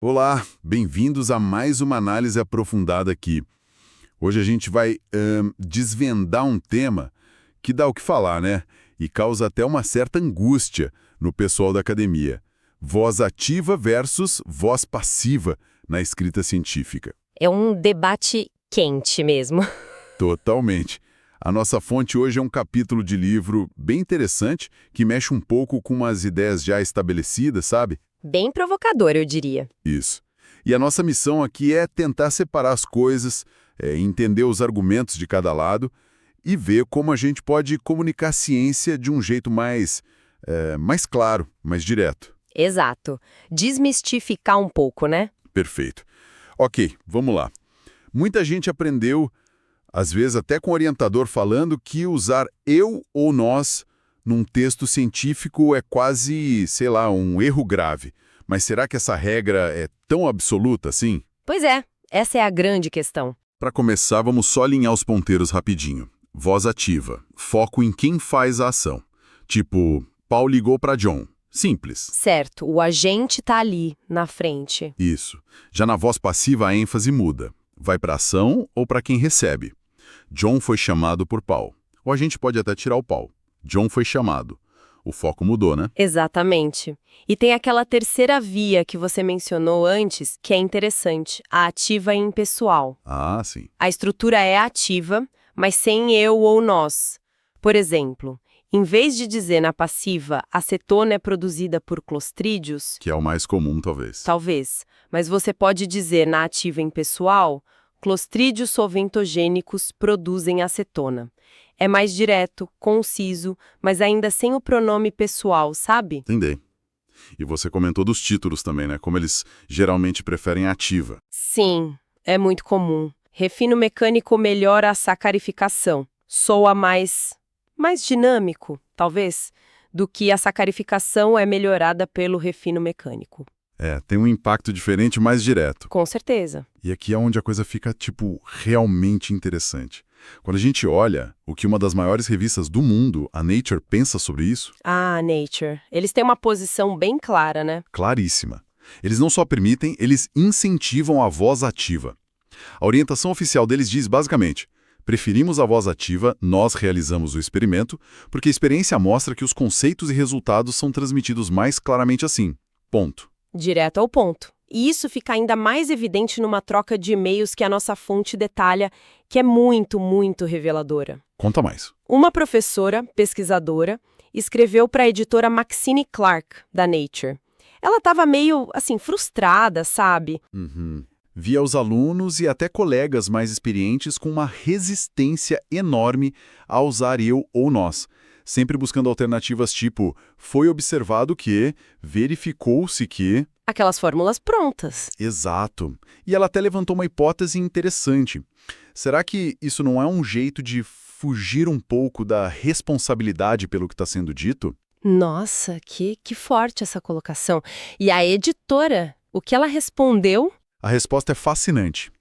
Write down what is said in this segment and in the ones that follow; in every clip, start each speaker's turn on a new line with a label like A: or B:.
A: Olá, bem-vindos a mais uma análise aprofundada aqui. Hoje a gente vai desvendar um tema que dá o que falar, né? E causa até uma certa angústia no pessoal da academia. Voz ativa versus voz passiva na escrita científica.
B: É um debate quente mesmo.
A: Totalmente. A nossa fonte hoje é um capítulo de livro bem interessante que mexe um pouco com umas ideias já estabelecidas, sabe?
B: Bem provocador, eu diria.
A: Isso. E a nossa missão aqui é tentar separar as coisas, entender os argumentos de cada lado e ver como a gente pode comunicar a ciência de um jeito mais claro, mais direto.
B: Exato. Desmistificar um pouco, né?
A: Perfeito. Ok, vamos lá. Muita gente aprendeu, às vezes até com o orientador falando, que usar eu ou nós num texto científico é quase, sei lá, um erro grave. Mas será que essa regra é tão absoluta assim?
B: Pois é, essa é a grande questão.
A: Para começar, vamos só alinhar os ponteiros rapidinho. Voz ativa. Foco em quem faz a ação. Tipo, Paul ligou para John. Simples.
B: Certo, o agente tá ali, na frente.
A: Isso. Já na voz passiva, a ênfase muda. Vai para a ação ou para quem recebe. John foi chamado por Paul. Ou a gente pode até tirar o Paul. John foi chamado. O foco mudou, né?
B: Exatamente. E tem aquela terceira via que você mencionou antes, que é interessante, a ativa e impessoal.
A: Ah, sim.
B: A estrutura é ativa, mas sem eu ou nós. Por exemplo, em vez de dizer na passiva acetona é produzida por clostrídios,
A: Que é o mais comum, talvez.
B: talvez, mas você pode dizer na ativa impessoal, clostrídios solventogênicos produzem acetona. É mais direto, conciso, mas ainda sem o pronome pessoal, sabe?
A: Entendi. E você comentou dos títulos também, né? Como eles geralmente preferem ativa.
B: Sim, é muito comum. Refino mecânico melhora a sacarificação. Soa mais dinâmico, talvez, do que a sacarificação é melhorada pelo refino mecânico.
A: Tem um impacto diferente, mais direto.
B: Com certeza.
A: E aqui é onde a coisa fica, realmente interessante. Quando a gente olha o que uma das maiores revistas do mundo, a Nature, pensa sobre isso,
B: Ah, Nature. Eles têm uma posição bem clara, né?
A: claríssima. Eles não só permitem, eles incentivam a voz ativa. A orientação oficial deles diz basicamente: preferimos a voz ativa, nós realizamos o experimento, porque a experiência mostra que os conceitos e resultados são transmitidos mais claramente assim. Ponto.
B: Direto ao ponto. E isso fica ainda mais evidente numa troca de e-mails que a nossa fonte detalha, que é muito, muito reveladora.
A: Conta mais.
B: Uma professora, pesquisadora, escreveu para a editora Maxine Clark, da Nature. Ela estava meio, frustrada, sabe?
A: Via os alunos e até colegas mais experientes com uma resistência enorme a usar eu ou nós, sempre buscando alternativas tipo foi observado que, verificou-se que...
B: Aquelas fórmulas prontas.
A: Exato. E ela até levantou uma hipótese interessante. Será que isso não é um jeito de fugir um pouco da responsabilidade pelo que está sendo dito?
B: Nossa, que forte essa colocação. E a editora, o que ela respondeu?
A: A resposta é fascinante.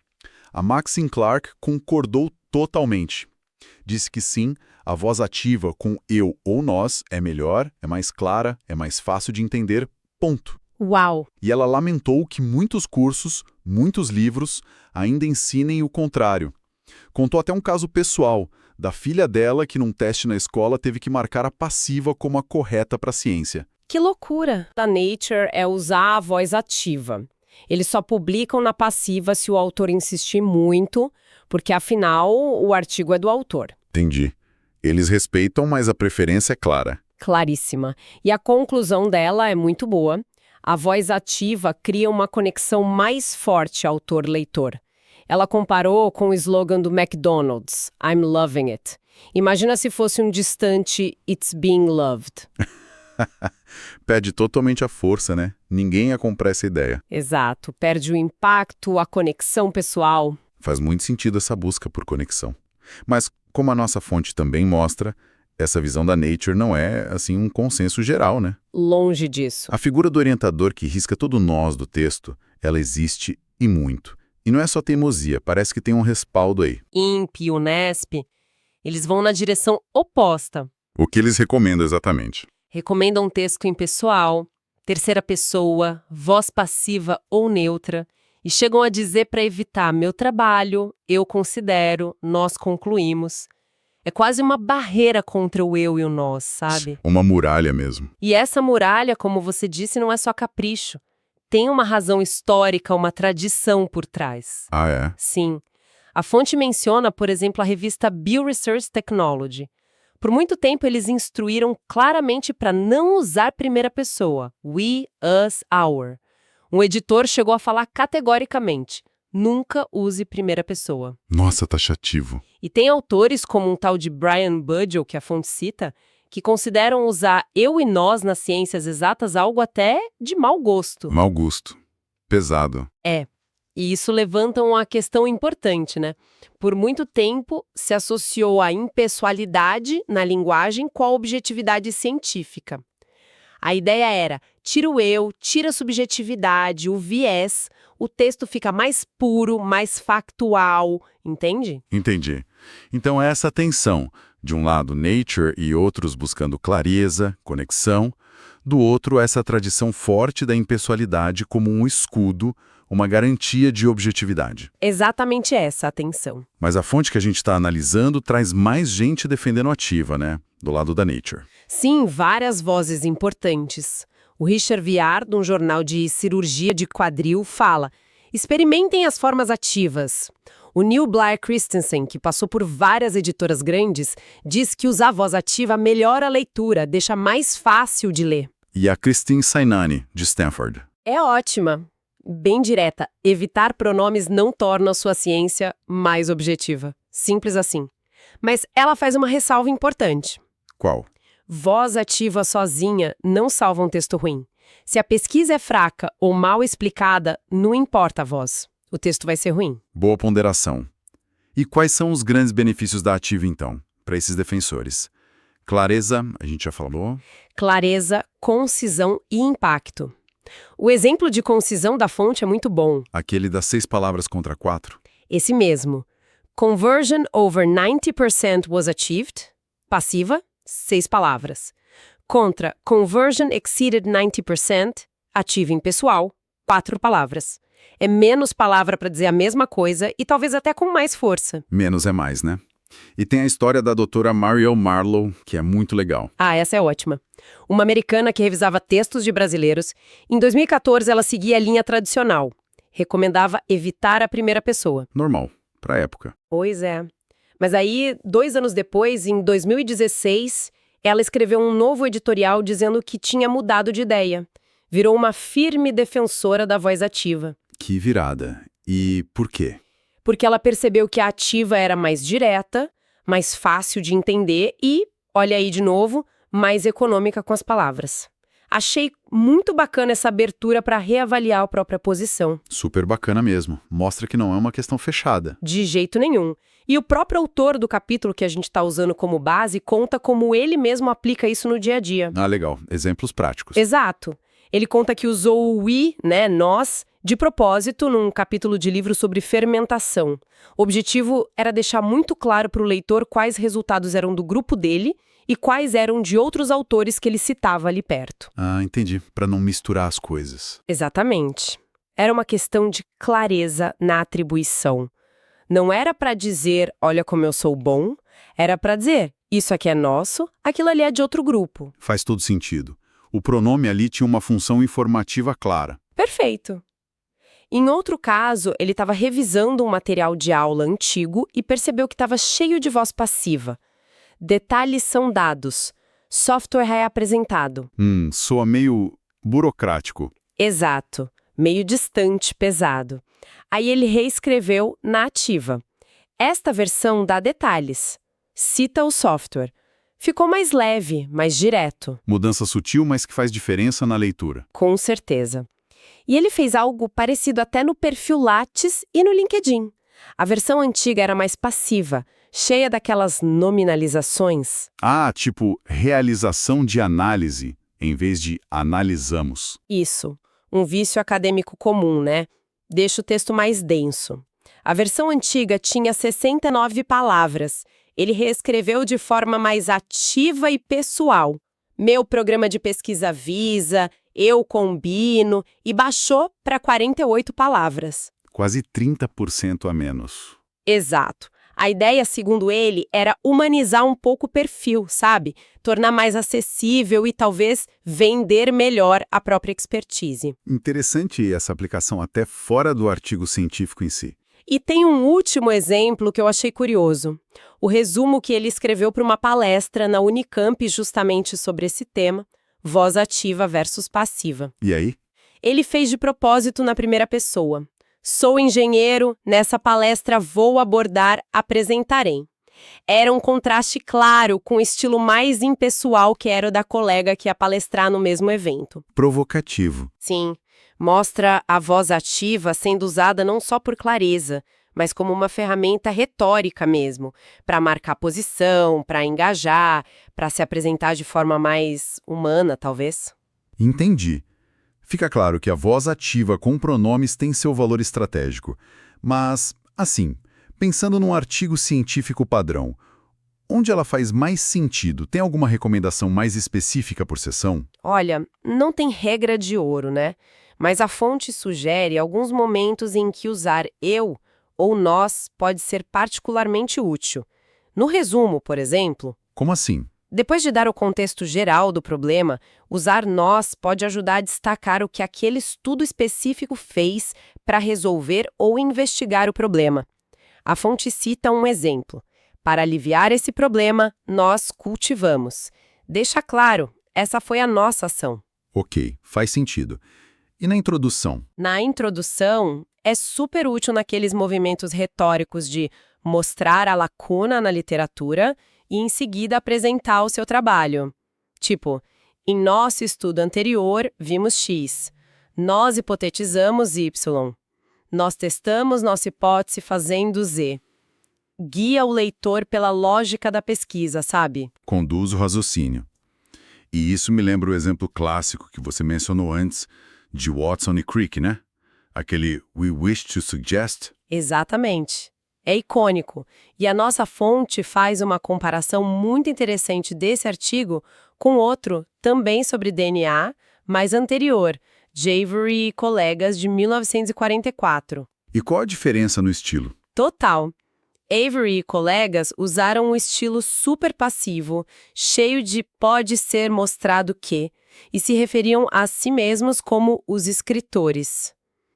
A: A Maxine Clark concordou totalmente. Disse que sim, a voz ativa com eu ou nós é melhor, é mais clara, é mais fácil de entender, ponto.
B: Uau!
A: E ela lamentou que muitos cursos, muitos livros, ainda ensinem o contrário. Contou até um caso pessoal, da filha dela que num teste na escola teve que marcar a passiva como a correta para a ciência.
B: Que loucura! A Nature é usar a voz ativa. Eles só publicam na passiva se o autor insistir muito, porque afinal o artigo é do autor.
A: Entendi. Eles respeitam, mas a preferência é clara.
B: Claríssima. E a conclusão dela é muito boa. A voz ativa cria uma conexão mais forte autor-leitor. Ela comparou com o slogan do McDonald's, I'm loving it. Imagina se fosse um distante It's being loved.
A: Perde totalmente a força, né? Ninguém ia comprar essa ideia.
B: Exato. Perde o impacto, a conexão pessoal.
A: Faz muito sentido essa busca por conexão. Mas, como a nossa fonte também mostra, essa visão da Nature não é, um consenso geral, né?
B: Longe disso.
A: A figura do orientador que risca todo o nós do texto, ela existe e muito. E não é só teimosia, parece que tem um respaldo aí.
B: INPE e Unesp, eles vão na direção oposta.
A: O que eles recomendam exatamente?
B: Recomendam texto impessoal, terceira pessoa, voz passiva ou neutra, e chegam a dizer para evitar meu trabalho, eu considero, nós concluímos. É quase uma barreira contra o eu e o nós, sabe?
A: Uma muralha mesmo.
B: E essa muralha, como você disse, não é só capricho. Tem uma razão histórica, uma tradição por trás.
A: Ah, é?
B: Sim. A fonte menciona, por exemplo, a revista Bioresearch Technology. Por muito tempo, eles instruíram claramente para não usar primeira pessoa, we, us, our. Um editor chegou a falar categoricamente, nunca use primeira pessoa.
A: Nossa, taxativo.
B: E tem autores como um tal de Brian Budgell, que a fonte cita, que consideram usar eu e nós nas ciências exatas algo até de mau gosto.
A: Mau gosto. Pesado.
B: E isso levanta uma questão importante, né? Por muito tempo se associou a impessoalidade na linguagem com a objetividade científica. A ideia era, tira o eu, tira a subjetividade, o viés, o texto fica mais puro, mais factual, entende?
A: Entendi. Então essa tensão, de um lado Nature e outros buscando clareza, conexão, do outro essa tradição forte da impessoalidade como um escudo, uma garantia de objetividade.
B: Exatamente essa a tensão.
A: Mas a fonte que a gente está analisando traz mais gente defendendo a ativa, né? Do lado da Nature.
B: Sim, várias vozes importantes. O Richard Viard, de um jornal de cirurgia de quadril, fala: experimentem as formas ativas. O Neil Blair Christensen, que passou por várias editoras grandes, diz que usar a voz ativa melhora a leitura, deixa mais fácil de ler.
A: E a Christine Sainani, de Stanford.
B: É ótima. Bem direta, evitar pronomes não torna a sua ciência mais objetiva. Simples assim. Mas ela faz uma ressalva importante.
A: Qual?
B: Voz ativa sozinha não salva um texto ruim. Se a pesquisa é fraca ou mal explicada, não importa a voz. O texto vai ser ruim.
A: Boa ponderação. E quais são os grandes benefícios da ativa, então, para esses defensores? Clareza, a gente já falou.
B: Clareza, concisão e impacto. O exemplo de concisão da fonte é muito bom.
A: Aquele das 6 palavras contra 4.
B: Esse mesmo. Conversion over 90% was achieved. Passiva, 6 palavras. Contra conversion exceeded 90%, ativa impessoal, 4 palavras. É menos palavra para dizer a mesma coisa e talvez até com mais força.
A: Menos é mais, né? E tem a história da doutora Mariel Marlowe, que é muito legal.
B: Ah, essa é ótima. Uma americana que revisava textos de brasileiros. Em 2014, ela seguia a linha tradicional. Recomendava evitar a primeira pessoa.
A: Normal, pra época.
B: Pois é. Mas aí, 2 anos depois, em 2016, ela escreveu um novo editorial dizendo que tinha mudado de ideia. Virou uma firme defensora da voz ativa.
A: Que virada. E por quê?
B: Porque ela percebeu que a ativa era mais direta, mais fácil de entender e, olha aí de novo, mais econômica com as palavras. Achei muito bacana essa abertura para reavaliar a própria posição.
A: Super bacana mesmo. Mostra que não é uma questão fechada.
B: De jeito nenhum. E o próprio autor do capítulo que a gente está usando como base conta como ele mesmo aplica isso no dia a dia.
A: Ah, legal. Exemplos práticos.
B: Exato. Ele conta que usou o we, né, nós, de propósito num capítulo de livro sobre fermentação. O objetivo era deixar muito claro para o leitor quais resultados eram do grupo dele e quais eram de outros autores que ele citava ali perto.
A: Ah, entendi. Para não misturar as coisas.
B: Exatamente. Era uma questão de clareza na atribuição. Não era para dizer, olha como eu sou bom, era para dizer, isso aqui é nosso, aquilo ali é de outro grupo.
A: Faz todo sentido. O pronome ali tinha uma função informativa clara.
B: Perfeito. Em outro caso, ele estava revisando um material de aula antigo e percebeu que estava cheio de voz passiva. Detalhes são dados. Software reapresentado.
A: Soa meio burocrático.
B: Exato. Meio distante, pesado. Aí ele reescreveu na ativa. Esta versão dá detalhes. Cita o software. Ficou mais leve, mais direto.
A: Mudança sutil, mas que faz diferença na leitura.
B: Com certeza. E ele fez algo parecido até no perfil Lattes e no LinkedIn. A versão antiga era mais passiva, cheia daquelas nominalizações.
A: Ah, tipo realização de análise, em vez de analisamos.
B: Isso. Um vício acadêmico comum, né? Deixa o texto mais denso. A versão antiga tinha 69 palavras. Ele reescreveu de forma mais ativa e pessoal. meu programa de pesquisa avisa, eu combino, e baixou para 48 palavras.
A: Quase 30% a menos.
B: Exato. A ideia, segundo ele, era humanizar um pouco o perfil, sabe? Tornar mais acessível e talvez vender melhor a própria expertise.
A: Interessante essa aplicação até fora do artigo científico em si.
B: E tem um último exemplo que eu achei curioso. O resumo que ele escreveu para uma palestra na Unicamp justamente sobre esse tema, voz ativa versus passiva.
A: E aí?
B: Ele fez de propósito na primeira pessoa. Sou engenheiro, nessa palestra vou abordar, apresentarei. Era um contraste claro com o estilo mais impessoal que era o da colega que ia palestrar no mesmo evento.
A: Provocativo.
B: Sim, mostra a voz ativa sendo usada não só por clareza, mas como uma ferramenta retórica mesmo, para marcar posição, para engajar, para se apresentar de forma mais humana, talvez.
A: Entendi. Fica claro que a voz ativa com pronomes tem seu valor estratégico. Mas, assim, pensando num artigo científico padrão, onde ela faz mais sentido? Tem alguma recomendação mais específica por seção?
B: Olha, não tem regra de ouro, né? Mas a fonte sugere alguns momentos em que usar eu ou nós pode ser particularmente útil. No resumo, por exemplo,
A: Como assim?
B: depois de dar o contexto geral do problema, usar nós pode ajudar a destacar o que aquele estudo específico fez para resolver ou investigar o problema. A fonte cita um exemplo. Para aliviar esse problema, nós cultivamos. Deixa claro, essa foi a nossa ação.
A: Ok, faz sentido. E na introdução?
B: Na introdução, é super útil naqueles movimentos retóricos de mostrar a lacuna na literatura e, em seguida, apresentar o seu trabalho. Tipo, em nosso estudo anterior, vimos X. Nós hipotetizamos Y. Nós testamos nossa hipótese fazendo Z. Guia o leitor pela lógica da pesquisa, sabe?
A: Conduz o raciocínio. E isso me lembra o exemplo clássico que você mencionou antes, de Watson e Crick, né? Aquele "we wish to suggest".
B: Exatamente. É icônico. E a nossa fonte faz uma comparação muito interessante desse artigo com outro, também sobre DNA, mas anterior, de Avery e colegas de 1944.
A: E qual a diferença no estilo?
B: Total. Avery e colegas usaram um estilo super passivo, cheio de pode ser mostrado que, e se referiam a si mesmos como os escritores.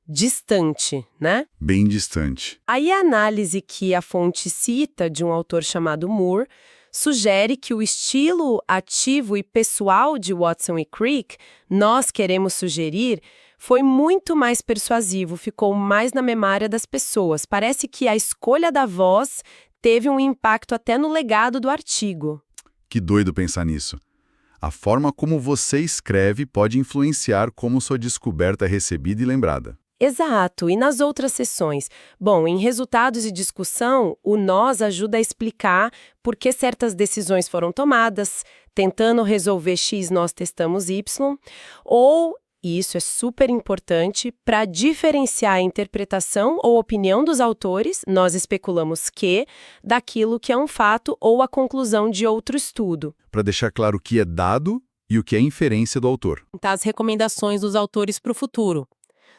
B: Distante, né?
A: Bem distante.
B: Aí a análise que a fonte cita de um autor chamado Moore sugere que o estilo ativo e pessoal de Watson e Crick, nós queremos sugerir, foi muito mais persuasivo, ficou mais na memória das pessoas. Parece que a escolha da voz teve um impacto até no legado do artigo.
A: Que doido pensar nisso. A forma como você escreve pode influenciar como sua descoberta é recebida e lembrada.
B: Exato. E nas outras sessões? Bom, em resultados e discussão, o nós ajuda a explicar por que certas decisões foram tomadas, tentando resolver X, nós testamos Y, ou, e isso é super importante, para diferenciar a interpretação ou opinião dos autores, nós especulamos que, daquilo que é um fato ou a conclusão de outro estudo.
A: Para deixar claro o que é dado e o que é inferência do autor.
B: As recomendações dos autores para o futuro.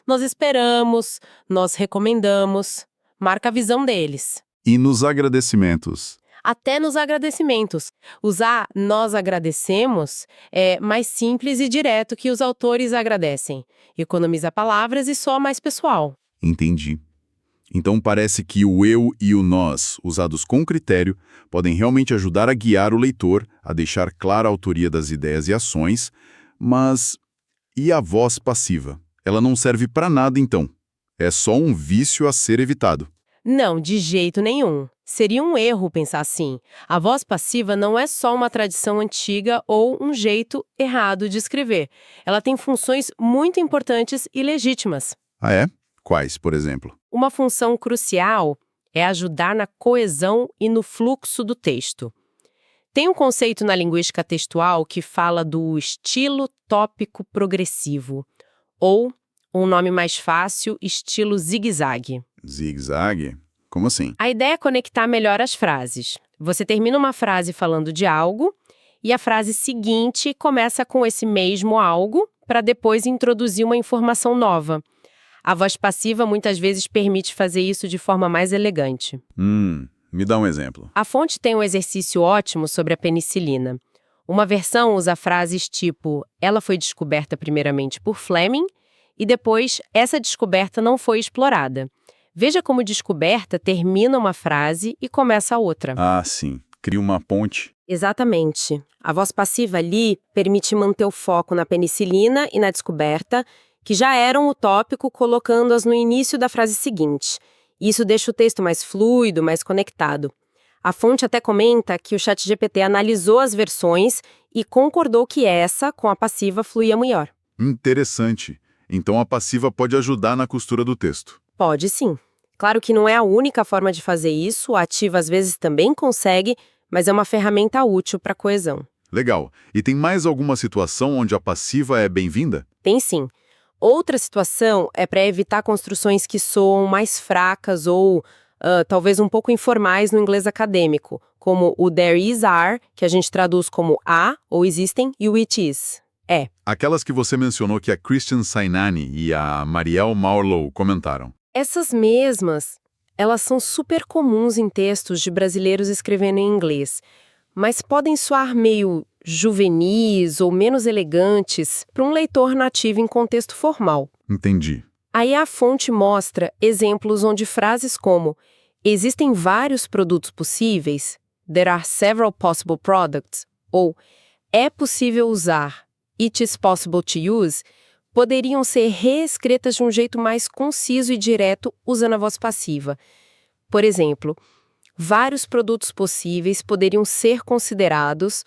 B: Nós esperamos, nós recomendamos, marca a visão deles.
A: E nos agradecimentos?
B: Até nos agradecimentos. Usar nós agradecemos é mais simples e direto que os autores agradecem. Economiza palavras e soa mais pessoal.
A: Entendi. Então parece que o eu e o nós, usados com critério, podem realmente ajudar a guiar o leitor, a deixar clara a autoria das ideias e ações, mas e a voz passiva? Ela não serve para nada, então. É só um vício a ser evitado.
B: Não, de jeito nenhum. Seria um erro pensar assim. A voz passiva não é só uma tradição antiga ou um jeito errado de escrever. Ela tem funções muito importantes e legítimas.
A: Ah, é? Quais, por exemplo?
B: Uma função crucial é ajudar na coesão e no fluxo do texto. Tem um conceito na linguística textual que fala do estilo tópico progressivo. Ou, um nome mais fácil, estilo zigue-zague.
A: Zigue-zague? Como assim?
B: A ideia é conectar melhor as frases. Você termina uma frase falando de algo, e a frase seguinte começa com esse mesmo algo para depois introduzir uma informação nova. A voz passiva muitas vezes permite fazer isso de forma mais elegante.
A: Me dá um exemplo.
B: A fonte tem um exercício ótimo sobre a penicilina. Uma versão usa frases tipo, ela foi descoberta primeiramente por Fleming, e depois, essa descoberta não foi explorada. Veja como descoberta termina uma frase e começa a outra.
A: Ah, sim. Cria uma ponte.
B: Exatamente. A voz passiva ali permite manter o foco na penicilina e na descoberta, que já eram o tópico, colocando-as no início da frase seguinte. Isso deixa o texto mais fluido, mais conectado. A fonte até comenta que o ChatGPT analisou as versões e concordou que essa, com a passiva, fluía melhor.
A: Interessante. Então a passiva pode ajudar na costura do texto.
B: Pode sim. Claro que não é a única forma de fazer isso, a ativa às vezes também consegue, mas é uma ferramenta útil para a coesão.
A: Legal. E tem mais alguma situação onde a passiva é bem-vinda?
B: Tem sim. Outra situação é para evitar construções que soam mais fracas ou talvez um pouco informais no inglês acadêmico, como o there is are, que a gente traduz como há ou existem, e o it is. É.
A: Aquelas que você mencionou que a Christian Sainani e a Marielle Marlowe comentaram.
B: Essas mesmas, elas são super comuns em textos de brasileiros escrevendo em inglês, mas podem soar meio juvenis ou menos elegantes para um leitor nativo em contexto formal.
A: Entendi.
B: Aí a fonte mostra exemplos onde frases como existem vários produtos possíveis, there are several possible products, ou é possível usar, it is possible to use, poderiam ser reescritas de um jeito mais conciso e direto usando a voz passiva. Por exemplo, vários produtos possíveis poderiam ser considerados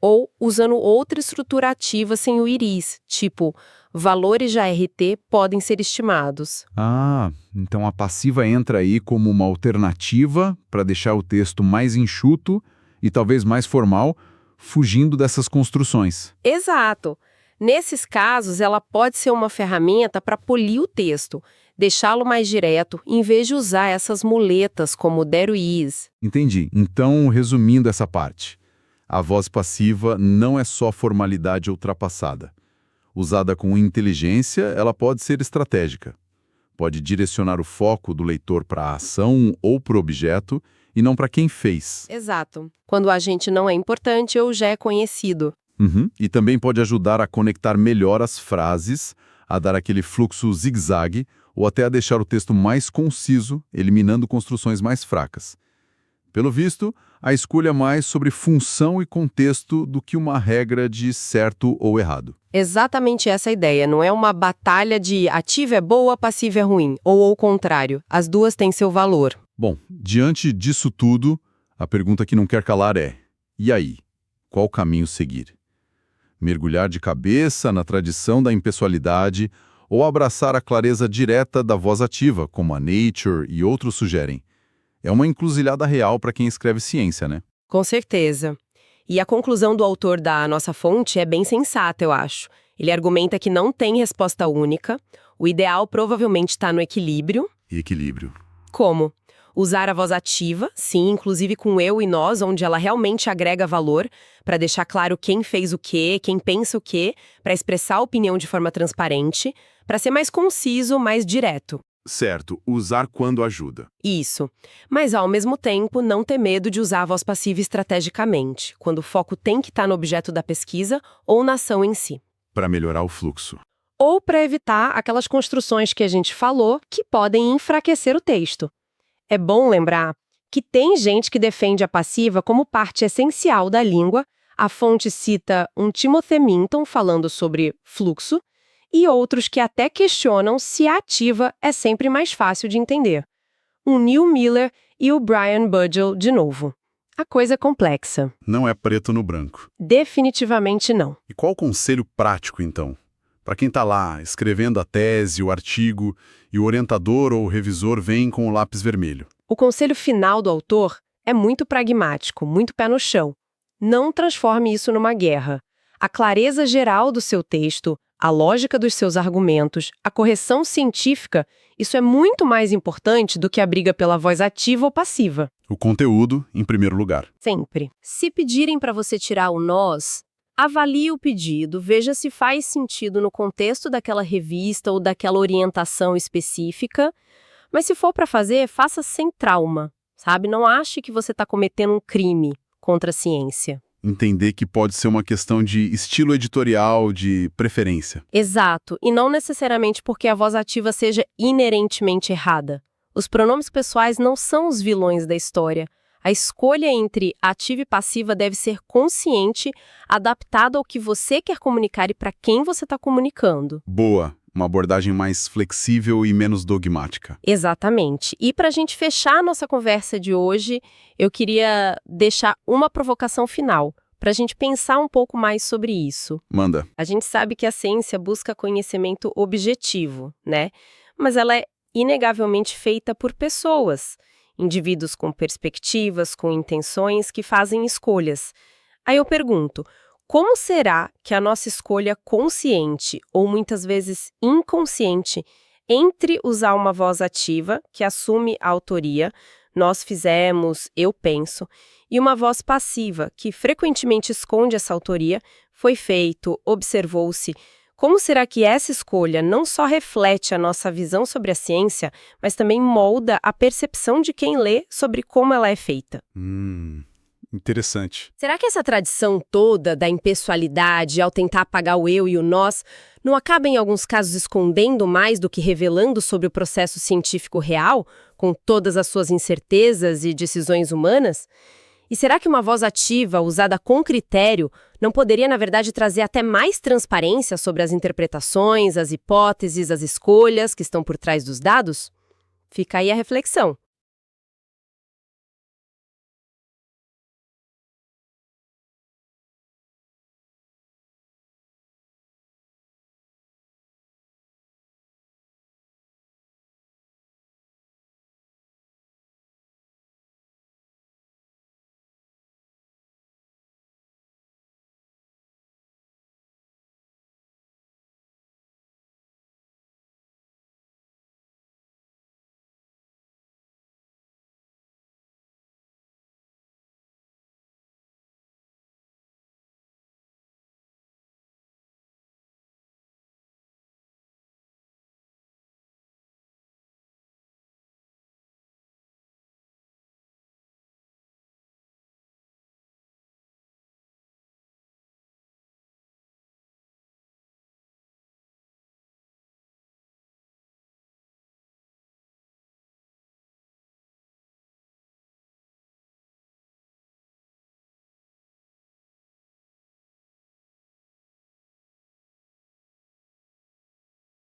B: ou usando outra estrutura ativa sem o iris, tipo, valores de ART podem ser estimados.
C: Ah, então a passiva entra aí como uma alternativa para deixar o texto mais enxuto e talvez mais formal, fugindo dessas construções.
B: Exato. Nesses casos, ela pode ser uma ferramenta para polir o texto, deixá-lo mais direto, em vez de usar essas muletas como there is.
C: Entendi. Então, resumindo essa parte, a voz passiva não é só formalidade ultrapassada. Usada com inteligência, ela pode ser estratégica. Pode direcionar o foco do leitor para a ação ou para o objeto e não para quem fez.
B: Exato. Quando o agente não é importante ou já é conhecido.
C: E também pode ajudar a conectar melhor as frases, a dar aquele fluxo zigue-zague ou até a deixar o texto mais conciso, eliminando construções mais fracas. Pelo visto, a escolha é mais sobre função e contexto do que uma regra de certo ou errado.
B: Exatamente essa a ideia, não é uma batalha de ativa é boa, passiva é ruim, ou o contrário, as duas têm seu valor.
C: Bom, diante disso tudo, a pergunta que não quer calar é: e aí? Qual caminho seguir? Mergulhar de cabeça na tradição da impessoalidade ou abraçar a clareza direta da voz ativa, como a Nature e outros sugerem? É uma encruzilhada real para quem escreve ciência, né?
B: Com certeza. E a conclusão do autor da nossa fonte é bem sensata, eu acho. Ele argumenta que não tem resposta única, o ideal provavelmente está no equilíbrio.
A: E equilíbrio.
B: Como? Usar a voz ativa, sim, inclusive com eu e nós, onde ela realmente agrega valor, para deixar claro quem fez o quê, quem pensa o quê, para expressar a opinião de forma transparente, para ser mais conciso, mais direto.
A: Certo, usar quando ajuda.
B: Isso. Mas, ao mesmo tempo, não ter medo de usar a voz passiva estrategicamente, quando o foco tem que estar no objeto da pesquisa ou na ação em si.
A: Para melhorar o fluxo.
B: Ou para evitar aquelas construções que a gente falou que podem enfraquecer o texto. É bom lembrar que tem gente que defende a passiva como parte essencial da língua. A fonte cita um Timothy Minton falando sobre fluxo e outros que até questionam se a ativa é sempre mais fácil de entender. O Neil Miller e o Brian Budgell de novo. A coisa é complexa.
A: Não é preto no branco.
B: Definitivamente não.
A: E qual o conselho prático, então? Para quem está lá, escrevendo a tese, o artigo, e o orientador ou o revisor vem com o lápis vermelho.
B: O conselho final do autor é muito pragmático, muito pé no chão. Não transforme isso numa guerra. A clareza geral do seu texto, a lógica dos seus argumentos, a correção científica, isso é muito mais importante do que a briga pela voz ativa ou passiva.
A: O conteúdo, em primeiro lugar.
B: Sempre. Se pedirem para você tirar o nós, avalie o pedido, veja se faz sentido no contexto daquela revista ou daquela orientação específica, mas se for para fazer, faça sem trauma, sabe? Não ache que você está cometendo um crime contra a ciência.
A: Entender que pode ser uma questão de estilo editorial, de preferência.
B: Exato, e não necessariamente porque a voz ativa seja inerentemente errada. Os pronomes pessoais não são os vilões da história. A escolha entre ativa e passiva deve ser consciente, adaptada ao que você quer comunicar e para quem você está comunicando.
A: Boa, uma abordagem mais flexível e menos dogmática.
B: Exatamente. E para a gente fechar a nossa conversa de hoje, eu queria deixar uma provocação final, para a gente pensar um pouco mais sobre isso.
A: Manda.
B: A gente sabe que a ciência busca conhecimento objetivo, né? Mas ela é inegavelmente feita por pessoas, indivíduos com perspectivas, com intenções, que fazem escolhas. Aí eu pergunto, como será que a nossa escolha consciente, ou muitas vezes inconsciente, entre usar uma voz ativa, que assume a autoria, nós fizemos, eu penso, e uma voz passiva, que frequentemente esconde essa autoria, foi feito, observou-se. Como será que essa escolha não só reflete a nossa visão sobre a ciência, mas também molda a percepção de quem lê sobre como ela é feita?
A: Interessante.
B: Será que essa tradição toda da impessoalidade, ao tentar apagar o eu e o nós, não acaba em alguns casos escondendo mais do que revelando sobre o processo científico real, com todas as suas incertezas e decisões humanas? E será que uma voz ativa, usada com critério, não poderia, na verdade, trazer até mais transparência sobre as interpretações, as hipóteses, as escolhas que estão por trás dos dados? Fica aí a reflexão.